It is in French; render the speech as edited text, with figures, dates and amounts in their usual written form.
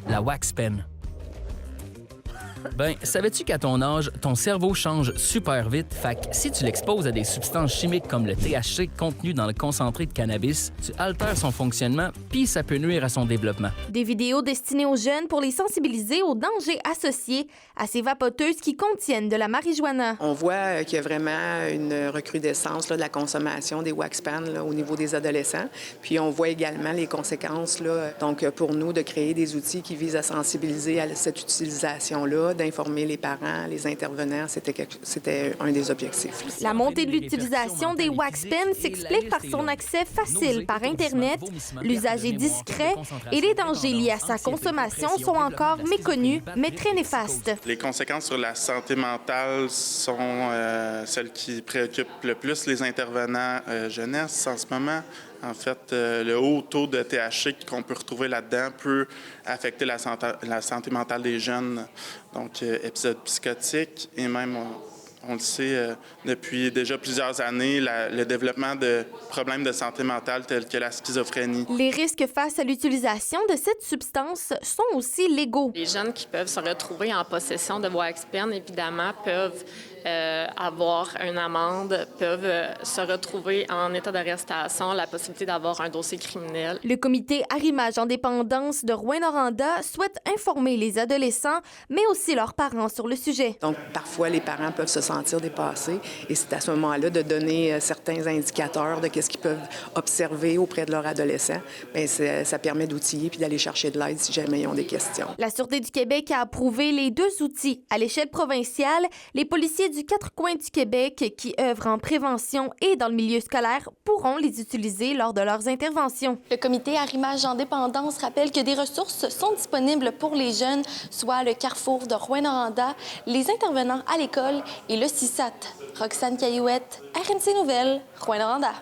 la wax pen. Ben, savais-tu qu'à ton âge, ton cerveau change super vite? Fait que si tu l'exposes à des substances chimiques comme le THC contenu dans le concentré de cannabis, tu altères son fonctionnement, puis ça peut nuire à son développement. Des vidéos destinées aux jeunes pour les sensibiliser aux dangers associés à ces vapoteuses qui contiennent de la marijuana. On voit qu'il y a vraiment une recrudescence là, de la consommation des wax pens là, au niveau des adolescents. Puis on voit également les conséquences, là, donc pour nous, de créer des outils qui visent à sensibiliser à cette utilisation-là, d'informer les parents, les intervenants, c'était un des objectifs. La montée de l'utilisation des wax pens s'explique par son accès facile par Internet, l'usage est discret et les dangers liés à sa consommation sont encore méconnus, mais très néfastes. Les conséquences sur la santé mentale sont celles qui préoccupent le plus les intervenants jeunesse en ce moment. En fait, le haut taux de THC qu'on peut retrouver là-dedans peut affecter la santé mentale des jeunes. Donc, épisodes psychotiques et même, on le sait depuis déjà plusieurs années, le développement de problèmes de santé mentale tels que la schizophrénie. Les risques face à l'utilisation de cette substance sont aussi légaux. Les jeunes qui peuvent se retrouver en possession de wax pen, évidemment, peuvent avoir une amende, peuvent se retrouver en état d'arrestation, la possibilité d'avoir un dossier criminel. Le comité Arrimage en dépendance de Rouyn-Noranda souhaite informer les adolescents, mais aussi leurs parents sur le sujet. Donc, parfois, les parents peuvent se sentir dépassés et c'est à ce moment-là de donner certains indicateurs de qu'est-ce qu'ils peuvent observer auprès de leur adolescent. Bien, ça permet d'outiller puis d'aller chercher de l'aide si jamais ils ont des questions. La Sûreté du Québec a approuvé les 2 outils. À l'échelle provinciale, les policiers du 4 coins du Québec qui œuvrent en prévention et dans le milieu scolaire pourront les utiliser lors de leurs interventions. Le comité Arrimage en dépendance rappelle que des ressources sont disponibles pour les jeunes, soit le Carrefour de Rouyn-Noranda, les intervenants à l'école et le CISAT. Roxane Caillouette, RMC Nouvelles, Rouyn-Noranda.